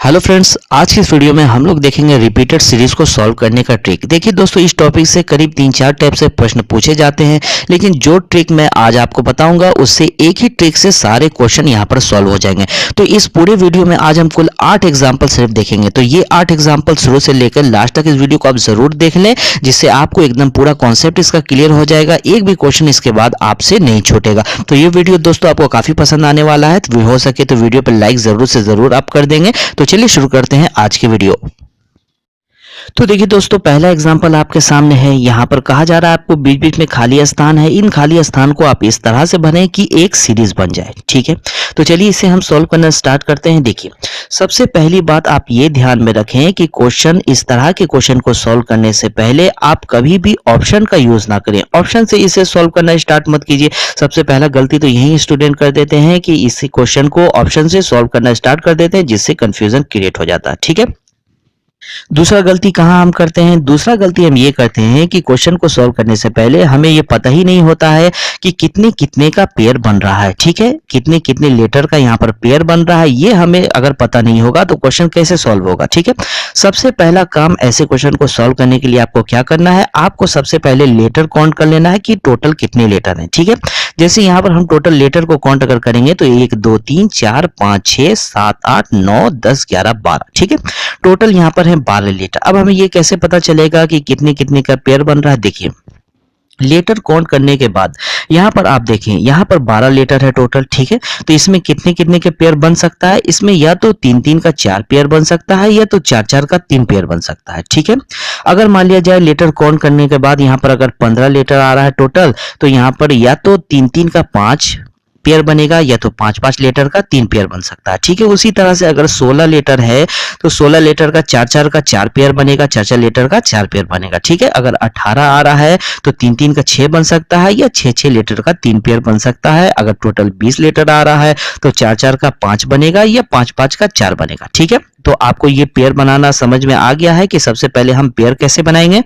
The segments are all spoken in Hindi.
हेलो फ्रेंड्स, आज की इस वीडियो में हम लोग देखेंगे रिपीटेड सीरीज को सॉल्व करने का ट्रिक। देखिए दोस्तों, इस टॉपिक से करीब 3-4 टाइप से प्रश्न पूछे जाते हैं, लेकिन जो ट्रिक मैं आज आपको बताऊंगा उससे एक ही ट्रिक से सारे क्वेश्चन यहां पर सॉल्व हो जाएंगे। तो इस पूरे वीडियो में आज हम कुल 8 एग्जाम्पल सिर्फ देखेंगे। तो ये 8 एग्जाम्पल शुरू से लेकर लास्ट तक इस वीडियो को आप जरूर देख लें, जिससे आपको एकदम पूरा कॉन्सेप्ट इसका क्लियर हो जाएगा। एक भी क्वेश्चन इसके बाद आपसे नहीं छूटेगा। तो ये वीडियो दोस्तों आपको काफी पसंद आने वाला है, तो हो सके तो वीडियो पर लाइक जरूर से जरूर आप कर देंगे। तो चलिए शुरू करते हैं आज की वीडियो। तो देखिए दोस्तों, पहला एग्जांपल आपके सामने है। यहाँ पर कहा जा रहा है आपको बीच बीच में खाली स्थान है, इन खाली स्थान को आप इस तरह से भरें कि एक सीरीज बन जाए। ठीक है, तो चलिए इसे हम सॉल्व करना स्टार्ट करते हैं। देखिए, सबसे पहली बात आप ये ध्यान में रखें कि क्वेश्चन, इस तरह के क्वेश्चन को सॉल्व करने से पहले आप कभी भी ऑप्शन का यूज ना करें। ऑप्शन से इसे सॉल्व करना स्टार्ट मत कीजिए। सबसे पहला गलती तो यही स्टूडेंट कर देते हैं कि इस क्वेश्चन को ऑप्शन से सॉल्व करना स्टार्ट कर देते हैं, जिससे कंफ्यूजन क्रिएट हो जाता है। ठीक है, दूसरा गलती कहाँ हम करते हैं? दूसरा गलती हम ये करते हैं कि क्वेश्चन को सॉल्व करने से पहले हमें ये पता ही नहीं होता है कि कितने कितने का पेयर बन रहा है। ठीक है, कितने कितने लेटर का यहाँ पर पेयर बन रहा है, ये हमें अगर पता नहीं होगा तो क्वेश्चन कैसे सॉल्व होगा। ठीक है, सबसे पहला काम ऐसे क्वेश्चन को सॉल्व करने के लिए आपको क्या करना है, आपको सबसे पहले लेटर काउंट कर लेना है कि टोटल कितने लेटर हैं। ठीक है, जैसे यहाँ पर हम टोटल लेटर को काउंट अगर करेंगे तो 1 2 3 4 5 6 7 8 9 10 11 12। ठीक है, टोटल यहाँ पर है 12 लेटर। अब हमें ये कैसे पता चलेगा कि कितने कितने का पेयर बन रहा है? देखिए, लेटर काउंट करने के बाद यहाँ पर आप देखें, यहाँ पर 12 लेटर है टोटल। ठीक है, तो इसमें कितने कितने के पेयर बन सकता है? इसमें या तो 3-3 का 4 पेयर बन सकता है, या तो 4-4 का 3 पेयर बन सकता है। ठीक है, अगर मान लिया जाए लेटर काउंट करने के बाद यहाँ पर अगर 15 लेटर आ रहा है टोटल, तो यहाँ पर या तो 3-3 का 5 पेयर बनेगा, या तो 5-5 लेटर का 3 पेयर बन सकता है। ठीक है, उसी तरह से अगर 16 लेटर है तो 16 लेटर का 4-4 का 4 पेयर बनेगा, 4-4 लेटर का 4 पेयर बनेगा। ठीक है, अगर 18 आ रहा है तो 3-3 का 6 बन सकता है, या 6-6 लेटर का 3 पेयर बन सकता है। अगर टोटल 20 लेटर आ रहा है तो 4-4 का 5 बनेगा, या 5-5 का 4 बनेगा। ठीक है, तो आपको ये पेयर बनाना समझ में आ गया है कि सबसे पहले हम पेयर कैसे बनाएंगे।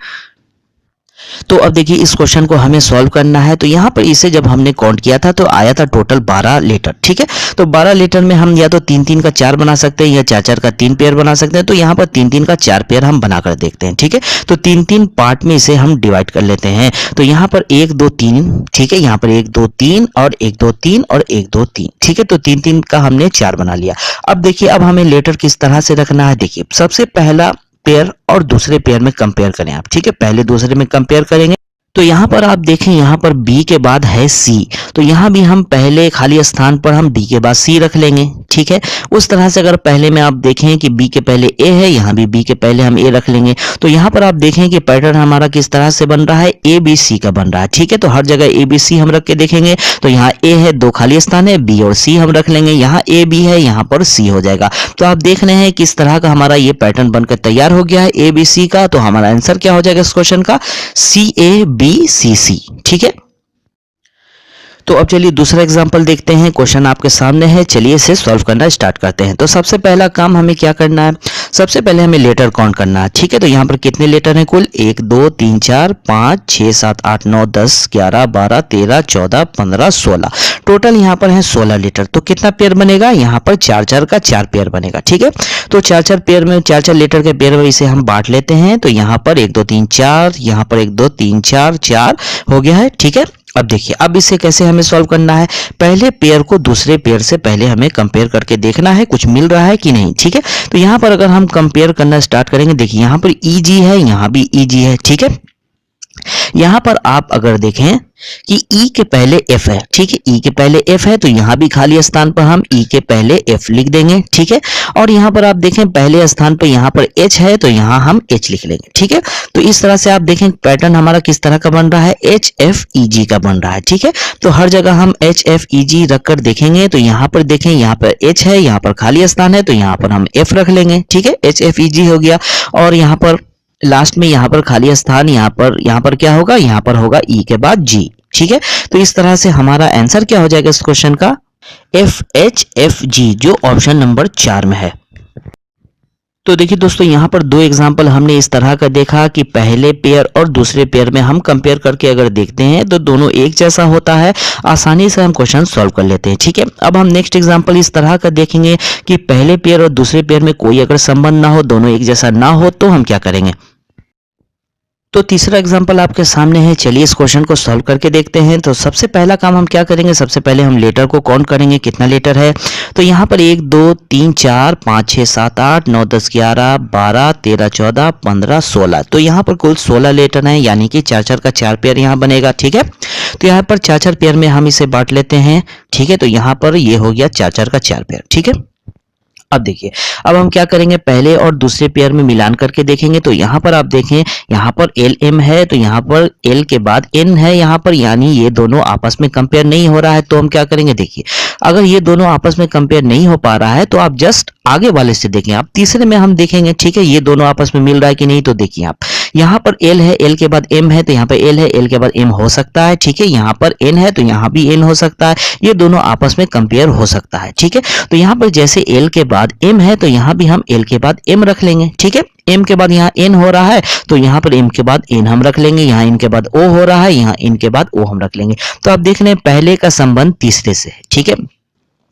तो अब देखिए, इस क्वेश्चन को हमें सॉल्व करना है। तो यहाँ पर इसे जब हमने काउंट किया था तो आया था टोटल 12 लेटर। ठीक है, तो 12 लेटर में हम या तो 3-3 का 4 बना सकते हैं, या 4-4 का 3 पेयर बना सकते हैं। तो यहाँ पर 3-3 का 4 पेयर हम बनाकर देखते हैं। ठीक है, तो 3-3 पार्ट में इसे हम डिवाइड कर लेते हैं। तो यहाँ पर 1 2 3, ठीक है, यहाँ पर 1 2 3 और 1 2 3 और 1 2 3। ठीक है, तो 3-3 का हमने 4 बना लिया। अब देखिए, अब हमें लेटर किस तरह से रखना है। देखिए, सबसे पहला पेयर और दूसरे पेयर में कंपेयर करें आप। ठीक है, पहले दूसरे में कंपेयर करेंगे तो यहाँ पर आप देखें, यहाँ पर B के बाद है C, तो यहाँ भी हम पहले खाली स्थान पर हम D के बाद C रख लेंगे। ठीक है, उस तरह से अगर पहले में आप देखें कि B के पहले A है, यहाँ भी B के पहले हम A रख लेंगे। तो यहाँ पर आप देखें कि पैटर्न हमारा किस तरह से बन रहा है, ABC का बन रहा है। ठीक है, तो हर जगह ABC हम रख के देखेंगे। तो यहाँ A है, 2 खाली स्थान है, B और C हम रख लेंगे। यहाँ A B है, यहाँ पर C हो जाएगा। तो आप देख रहे हैं किस तरह का हमारा ये पैटर्न बनकर तैयार हो गया है ABC का। तो हमारा आंसर क्या हो जाएगा इस क्वेश्चन का? CABCC। ठीक है, तो अब चलिए दूसरा एग्जांपल देखते हैं। क्वेश्चन आपके सामने है, चलिए इसे सॉल्व करना स्टार्ट करते हैं। तो सबसे पहला काम हमें क्या करना है, सबसे पहले हमें लेटर काउंट करना है। ठीक है, तो यहाँ पर कितने लेटर हैं कुल? 1 2 3 4 5 6 7 8 9 10 11 12 13 14 15 16, टोटल यहाँ पर है 16 लेटर। तो कितना पेयर बनेगा? यहाँ पर 4-4 का 4 पेयर बनेगा। ठीक है, तो 4-4 पेयर में 4-4 लेटर के पेयर में इसे हम बांट लेते हैं। तो यहाँ पर 1 2 3 4, यहाँ पर 1 2 3 4 4 हो गया है। ठीक है, अब देखिए, अब इसे कैसे हमें सॉल्व करना है। पहले पेयर को दूसरे पेयर से पहले हमें कंपेयर करके देखना है कुछ मिल रहा है कि नहीं। ठीक है, तो यहाँ पर अगर हम कंपेयर करना स्टार्ट करेंगे, देखिए यहाँ पर EG है, यहाँ भी EG है। ठीक है, यहाँ पर आप अगर देखें कि E के पहले F है। ठीक है, E के पहले F है, तो यहाँ भी खाली स्थान पर हम E के पहले F लिख देंगे। ठीक है, और यहाँ पर आप देखें पहले स्थान पर यहाँ पर H है, तो यहाँ हम H लिख लेंगे। ठीक है, तो इस तरह से आप देखें पैटर्न हमारा किस तरह का बन रहा है, HFEG का बन रहा है। ठीक है, तो हर जगह हम HFEG रखकर देखेंगे। तो यहाँ पर देखें, यहाँ पर H है, यहाँ पर खाली स्थान है, तो यहाँ पर हम F रख लेंगे। ठीक है, HFEG हो गया। और यहाँ पर लास्ट में यहाँ पर खाली स्थान, यहाँ पर क्या होगा, यहाँ पर होगा E के बाद G। ठीक है, तो इस तरह से हमारा आंसर क्या हो जाएगा इस क्वेश्चन का? FHFG, जो ऑप्शन नंबर 4 में है। तो देखिए दोस्तों, यहाँ पर दो एग्जाम्पल हमने इस तरह का देखा कि पहले पेयर और दूसरे पेयर में हम कंपेयर करके अगर देखते हैं तो दोनों एक जैसा होता है, आसानी से हम क्वेश्चन सॉल्व कर लेते हैं। ठीक है, अब हम नेक्स्ट एग्जाम्पल इस तरह का देखेंगे कि पहले पेयर और दूसरे पेयर में कोई अगर संबंध ना हो, दोनों एक जैसा ना हो, तो हम क्या करेंगे। तो तीसरा एग्जांपल आपके सामने है, चलिए इस क्वेश्चन को सॉल्व करके देखते हैं। तो सबसे पहला काम हम क्या करेंगे, सबसे पहले हम लेटर को काउंट करेंगे, कितना लेटर है। तो यहाँ पर 1 2 3 4 5 6 7 8 9 10 11 12 13 14 15 16। तो यहाँ पर कुल 16 लेटर हैं, यानी कि 4 4 का 4 पेयर यहाँ बनेगा। ठीक है, तो यहाँ पर 4 4 पेयर में हम इसे बांट लेते हैं। ठीक है, तो यहाँ पर ये हो गया 4 4 का 4 पेयर। ठीक है, अब देखिए, अब हम क्या करेंगे, पहले और दूसरे पेयर में मिलान करके देखेंगे। तो यहाँ पर आप देखें, यहाँ पर एल एम है, तो यहाँ पर एल के बाद एन है यहाँ पर, यानी ये दोनों आपस में कंपेयर नहीं हो रहा है। तो हम क्या करेंगे, देखिए अगर ये दोनों आपस में कंपेयर नहीं हो पा रहा है तो आप जस्ट आगे वाले से देखें, आप तीसरे में हम देखेंगे। ठीक है, ये दोनों आपस में मिल रहा है कि नहीं। तो देखिए आप, यहाँ पर एल है, एल के बाद एम है, तो यहाँ पर एल है, एल के बाद एम हो सकता है। ठीक है, यहाँ पर एन है तो यहाँ भी एन हो सकता है, ये दोनों आपस में कंपेयर हो सकता है। ठीक है, तो यहाँ पर जैसे एल के बाद एम है तो यहाँ भी हम एल के बाद एम रख लेंगे। ठीक है, एम के बाद यहाँ एन हो रहा है तो यहाँ पर एम के बाद एन हम रख लेंगे, यहाँ इन के बाद ओ हो रहा है, यहाँ इन के बाद ओ हम रख लेंगे। तो आप देख रहे हैं पहले का संबंध तीसरे से है। ठीक है,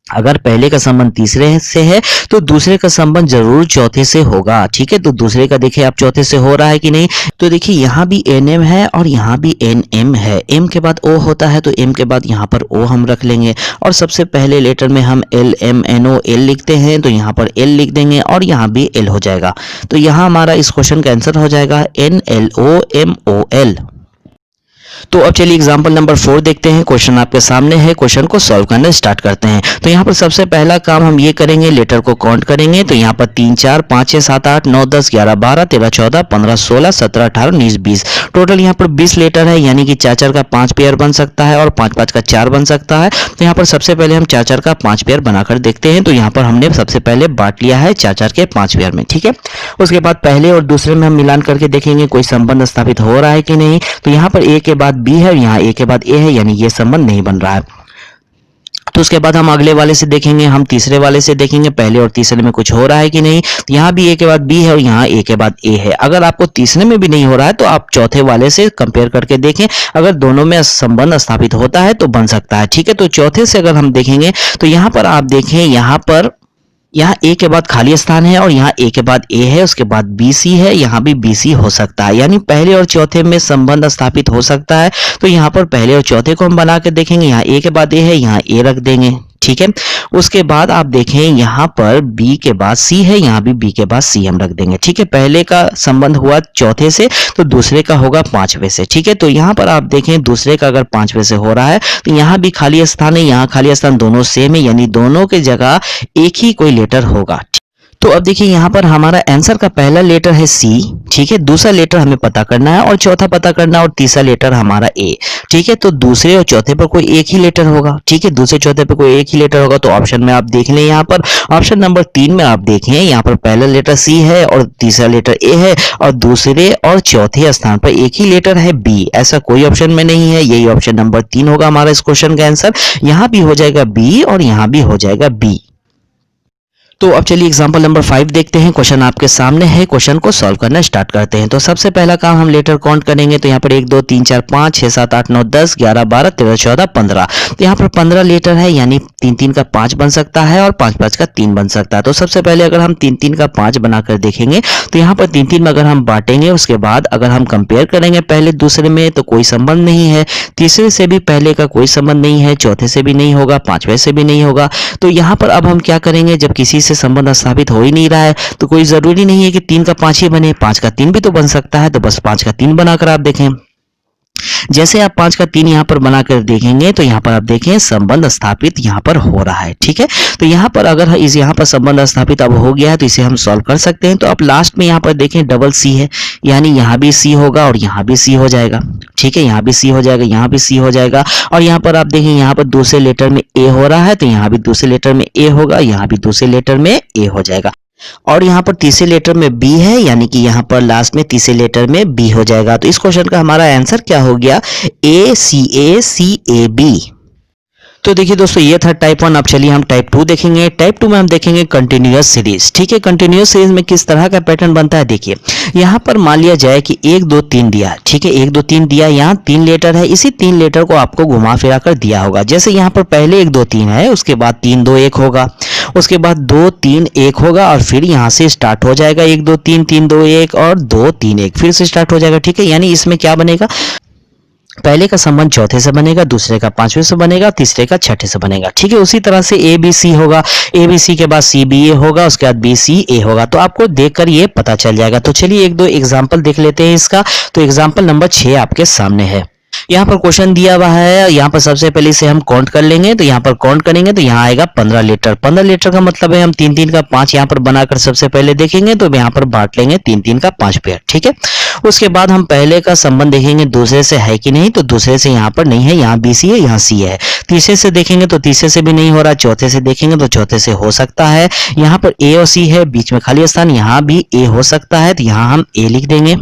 अगर पहले का संबंध तीसरे से है तो दूसरे का संबंध जरूर चौथे से होगा। ठीक है, तो दूसरे का देखिए आप चौथे से हो रहा है कि नहीं। तो देखिए यहाँ भी एन एम है और यहाँ भी एन एम है, एम के बाद ओ होता है तो एम के बाद यहाँ पर ओ हम रख लेंगे, और सबसे पहले लेटर में हम L M N O L लिखते हैं तो यहाँ पर एल लिख देंगे और यहाँ भी एल हो जाएगा। तो यहाँ हमारा इस क्वेश्चन का आंसर हो जाएगा N L O M O L. तो अब चलिए एग्जांपल नंबर 4 देखते हैं। क्वेश्चन आपके सामने है, क्वेश्चन को सॉल्व करना स्टार्ट करते हैं। तो यहाँ पर सबसे पहला काम हम ये करेंगे, लेटर को काउंट करेंगे। तो यहाँ पर 3 4 5 6 7 8 9 10 11 12 13 14 15 16 17 18 19 20। टोटल यहाँ पर 20 लेटर है, यानी कि 4 4 का 5 पेयर बन सकता है और 5 5 का 4 बन सकता है। तो यहाँ पर सबसे पहले हम 4 4 का 5 पेयर बनाकर देखते हैं। तो यहाँ पर हमने सबसे पहले बांट लिया है 4 4 के 5 पेयर में। ठीक है, उसके बाद पहले और दूसरे में हम मिलान करके देखेंगे कोई संबंध स्थापित हो रहा है कि नहीं। तो यहाँ पर ए के बाद बी है और यहाँ ए के बाद ए है, यानी ये संबंध नहीं बन रहा है। तो उसके बाद हम अगले वाले से देखेंगे, हम तीसरे वाले से देखेंगे पहले और तीसरे में कुछ हो रहा है कि नहीं। तो यहाँ भी ए के बाद बी है और यहाँ ए के बाद ए है। अगर आपको तीसरे में भी नहीं हो रहा है तो आप चौथे वाले से कंपेयर करके देखें, अगर दोनों में संबंध स्थापित होता है तो बन सकता है। ठीक है, तो चौथे से अगर हम देखेंगे तो यहाँ पर आप देखें, यहाँ ए के बाद खाली स्थान है और यहाँ ए के बाद ए है, उसके बाद बी सी है, यहाँ भी बी सी हो सकता है, यानी पहले और चौथे में संबंध स्थापित हो सकता है। तो यहाँ पर पहले और चौथे को हम बना के देखेंगे, यहाँ ए के बाद ए है, यहाँ ए रख देंगे। ठीक है, उसके बाद आप देखें यहाँ पर B के बाद C है, यहाँ भी B के बाद C हम रख देंगे। ठीक है, पहले का संबंध हुआ चौथे से तो दूसरे का होगा 5वें से। ठीक है, तो यहाँ पर आप देखें दूसरे का अगर 5वें से हो रहा है तो यहाँ भी खाली स्थान है, यहाँ खाली स्थान, दोनों सेम है, यानी दोनों की जगह एक ही कोई लेटर होगा। तो अब देखिए यहाँ पर हमारा आंसर का पहला लेटर है सी। ठीक है, दूसरा लेटर हमें पता करना है और चौथा पता करना है और तीसरा लेटर हमारा ए। ठीक है, तो दूसरे और चौथे पर कोई एक ही लेटर होगा। ठीक है, दूसरे चौथे पर कोई एक ही लेटर होगा। तो ऑप्शन में आप देख लें, यहाँ पर ऑप्शन नंबर 3 में आप देखें, यहाँ पर पहला लेटर सी है और तीसरा लेटर ए है और दूसरे और चौथे स्थान पर एक ही लेटर है बी। ऐसा कोई ऑप्शन में नहीं है, यही ऑप्शन नंबर 3 होगा हमारा इस क्वेश्चन का आंसर। यहाँ भी हो जाएगा बी और यहाँ भी हो जाएगा बी। तो अब चलिए एग्जांपल नंबर 5 देखते हैं। क्वेश्चन आपके सामने है, क्वेश्चन को सॉल्व करना स्टार्ट करते हैं। तो सबसे पहला काम हम लेटर काउंट करेंगे। तो यहाँ पर 1 2 3 4 5 6 7 8 9 10 11 12 13 14 15। तो यहाँ पर 15 लेटर है, यानी 3 3 का 5 बन सकता है और 5 5 का 3 बन सकता है। तो सबसे पहले अगर हम 3 3 का 5 बनाकर देखेंगे तो यहाँ पर 3 3 में अगर हम बांटेंगे, उसके बाद अगर हम कंपेयर करेंगे पहले दूसरे में तो कोई संबंध नहीं है, तीसरे से भी पहले का कोई संबंध नहीं है, चौथे से भी नहीं होगा, 5वें से भी नहीं होगा। तो यहाँ पर अब हम क्या करेंगे, जब किसी से संबंध स्थापित हो ही नहीं रहा है तो कोई जरूरी नहीं है कि 3 का 5 ही बने, 5 का 3 भी तो बन सकता है। तो बस 5 का 3 बनाकर आप देखें। जैसे आप 5 का 3 यहाँ पर बनाकर देखेंगे तो यहाँ पर आप देखें संबंध स्थापित यहाँ पर हो रहा है। ठीक है, तो यहाँ पर अगर यहाँ पर संबंध स्थापित अब हो गया है तो इसे हम सॉल्व कर सकते हैं। तो आप लास्ट में यहाँ पर देखें डबल सी है, यानी यहाँ भी सी होगा और यहाँ भी सी हो जाएगा। ठीक है, यहाँ भी सी हो जाएगा, यहाँ भी सी हो जाएगा। और यहाँ पर आप देखें यहाँ पर दूसरे लेटर में ए हो रहा है तो यहाँ भी दूसरे लेटर में ए होगा, यहाँ भी दूसरे लेटर में ए हो जाएगा। और यहाँ पर तीसरे लेटर में बी है, यानी कि यहाँ पर लास्ट में तीसरे लेटर में बी हो जाएगा। तो इस क्वेश्चन का हमारा आंसर क्या हो गया, ए सी ए बी। तो देखिए दोस्तों ये था टाइप 1। अब चलिए हम टाइप 2 देखेंगे। टाइप 2 में हम देखेंगे कंटिन्यूअस सीरीज। ठीक है, कंटिन्यूअस सीरीज में किस तरह का पैटर्न बनता है देखिए, यहाँ पर मान लिया जाए कि 1 2 3 दिया। ठीक है, 1 2 3 दिया, यहाँ 3 लेटर है, इसी 3 लेटर को आपको घुमा फिरा कर दिया होगा। जैसे यहाँ पर पहले 1 2 3 है, उसके बाद 3 2 1 होगा, उसके बाद 2 3 1 होगा और फिर यहाँ से स्टार्ट हो जाएगा 1 2 3 3 2 1 और 2 3 1 फिर से स्टार्ट हो जाएगा। ठीक है, यानी इसमें क्या बनेगा, पहले का संबंध चौथे से बनेगा, दूसरे का पांचवें से बनेगा, तीसरे का छठे से बनेगा। ठीक है, उसी तरह से ए बी सी होगा, ए बी सी के बाद सी बी ए होगा, उसके बाद बी सी ए होगा। तो आपको देखकर ये पता चल जाएगा। तो चलिए एक दो एग्जांपल देख लेते हैं इसका। तो एग्जांपल नंबर 6 आपके सामने है। यहाँ पर क्वेश्चन दिया हुआ है, यहाँ पर सबसे पहले इसे हम काउंट कर लेंगे। तो यहाँ पर काउंट करेंगे तो यहाँ आएगा 15 लीटर। 15 लीटर का मतलब है हम 3 3 का 5 यहाँ पर बनाकर सबसे पहले देखेंगे। तो यहाँ पर बांट लेंगे 3 3 का 5 पेयर। ठीक है, उसके बाद हम पहले का संबंध देखेंगे दूसरे से है कि नहीं। तो दूसरे से यहाँ पर नहीं है, यहाँ बी सी है, यहाँ सी है। तीसरे से देखेंगे तो तीसरे से भी नहीं हो रहा। चौथे से देखेंगे तो चौथे से हो सकता है। यहाँ पर ए और सी है, बीच में खाली स्थान, यहाँ भी ए हो सकता है। तो यहाँ हम ए लिख देंगे।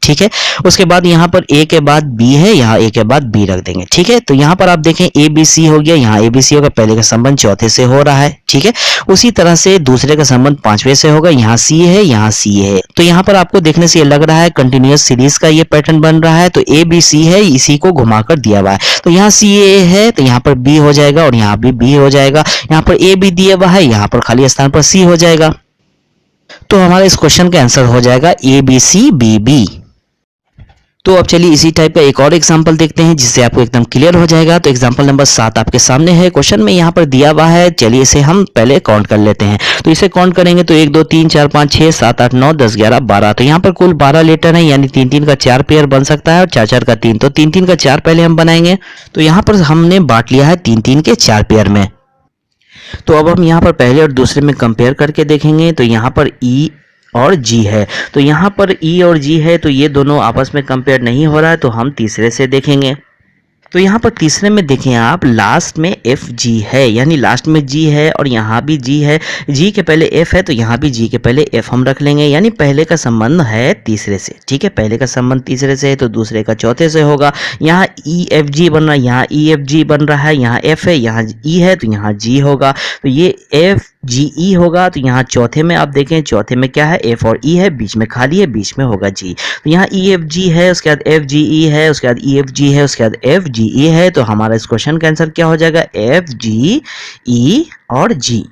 ठीक है, उसके बाद यहाँ पर ए के बाद बी है, यहाँ ए के बाद बी रख देंगे। ठीक है, तो यहाँ पर आप देखें ए बी सी हो गया, यहाँ ए बी सी होगा, पहले का संबंध चौथे से हो रहा है। ठीक है, उसी तरह से दूसरे का संबंध पांचवें से होगा, यहाँ सी है, यहाँ सी है। तो यहाँ पर आपको देखने से ये लग रहा है कंटिन्यूअस सीरीज का ये पैटर्न बन रहा है। तो ए बी सी है, इसी को घुमाकर दिया हुआ है। तो यहाँ सी ए है, तो यहाँ पर बी हो जाएगा और यहाँ भी बी हो जाएगा। यहाँ पर ए बी दिया हुआ है, यहाँ पर खाली स्थान पर सी हो जाएगा। तो हमारा इस क्वेश्चन का आंसर हो जाएगा A B C B B. तो अब चलिए इसी टाइप का एक और एग्जांपल देखते हैं जिससे आपको एकदम क्लियर हो जाएगा। तो एग्जांपल नंबर 7 आपके सामने है। क्वेश्चन में यहाँ पर दिया हुआ है, चलिए इसे हम पहले काउंट कर लेते हैं। तो इसे काउंट करेंगे तो 1 2 3 4 5 6 7 8 9 10 11 12। तो यहाँ पर कुल 12 लेटर है, यानी 3 3 का 4 पेयर बन सकता है और 4 4 का 3। तो 3 3 का 4 पहले हम बनाएंगे। तो यहाँ पर हमने बांट लिया है 3 3 के 4 पेयर में। तो अब हम यहाँ पर पहले और दूसरे में कंपेयर करके देखेंगे। तो यहाँ पर ई और जी है, तो यहाँ पर ई और जी है, तो ये दोनों आपस में कंपेयर नहीं हो रहा है। तो हम तीसरे से देखेंगे। तो यहाँ पर तीसरे में देखें आप, लास्ट में एफ जी है, यानी लास्ट में जी है और यहाँ भी जी है। जी के पहले एफ है, तो यहाँ भी जी के पहले एफ हम रख लेंगे, यानी पहले का संबंध है तीसरे से। ठीक है, पहले का संबंध तीसरे से है तो दूसरे का चौथे से होगा। यहाँ ई एफ जी बन रहा है, यहाँ ई एफ जी बन रहा है, यहाँ एफ है, यहाँ ई है, तो यहाँ जी होगा। तो ये एफ जी ई होगा। तो यहाँ चौथे में आप देखें, चौथे में क्या है, एफ और ई है, बीच में खाली है, बीच में होगा जी। तो यहाँ ई एफ जी है, उसके बाद एफ जी ई है, उसके बाद ई एफ जी है, उसके बाद एफ जी ई है। तो हमारा इस क्वेश्चन का आंसर क्या हो जाएगा, एफ जी ई और जी।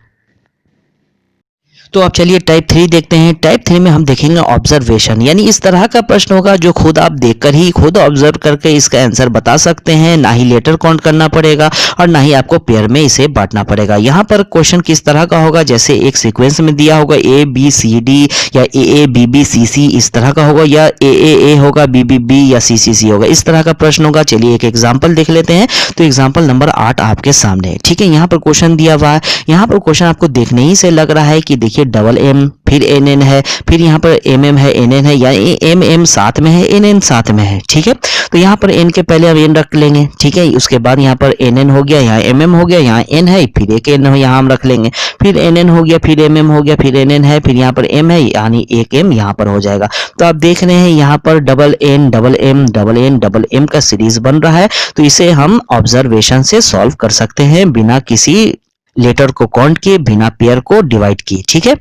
तो अब चलिए टाइप 3 देखते हैं। टाइप 3 में हम देखेंगे ऑब्जर्वेशन, यानी इस तरह का प्रश्न होगा जो खुद आप देखकर ही खुद ऑब्जर्व करके इसका आंसर बता सकते हैं। ना ही लेटर काउंट करना पड़ेगा और ना ही आपको पेयर में इसे बांटना पड़ेगा। यहाँ पर क्वेश्चन किस तरह का होगा, जैसे एक सीक्वेंस में दिया होगा ए बी सी डी या ए बी बी सी सी इस तरह का होगा, या ए होगा, बी बी बी या सी सी सी होगा, इस तरह का प्रश्न होगा। चलिए एक एग्जाम्पल देख लेते हैं। तो एग्जाम्पल नंबर 8 आपके सामने है। ठीक है, यहाँ पर क्वेश्चन दिया हुआ है। यहाँ पर क्वेश्चन आपको देखने ही से लग रहा है कि देखिए डबल एम, फिर एन एन है, फिर यहाँ पर एम एम है, एन एन है, यानी एम एम साथ में है, एन एन साथ में है। ठीक है, तो यहाँ पर एन के पहले हम एन रख लेंगे। ठीक है, उसके बाद यहाँ पर एन एन हो गया, यहाँ एम एम हो गया, यहाँ एन है, फिर एक एन यहाँ हम रख लेंगे, फिर एन एन हो गया, फिर एम एम हो गया, फिर एन एन है, फिर यहाँ पर एम है, यानी एक एम यहाँ पर हो जाएगा। तो आप देख रहे हैं यहाँ पर double N double M double N double M का सीरीज बन रहा है। तो इसे हम ऑब्जर्वेशन से सॉल्व कर सकते हैं, बिना किसी लेटर को काउंट किए, बिना पेयर को डिवाइड किए। ठीक है,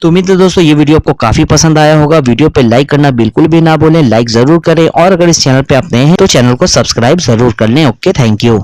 तो उम्मीद है दोस्तों ये वीडियो आपको काफी पसंद आया होगा। वीडियो पे लाइक करना बिल्कुल भी ना भूलें, लाइक जरूर करें और अगर इस चैनल पे आप नए हैं तो चैनल को सब्सक्राइब जरूर कर लें। Okay, thank you.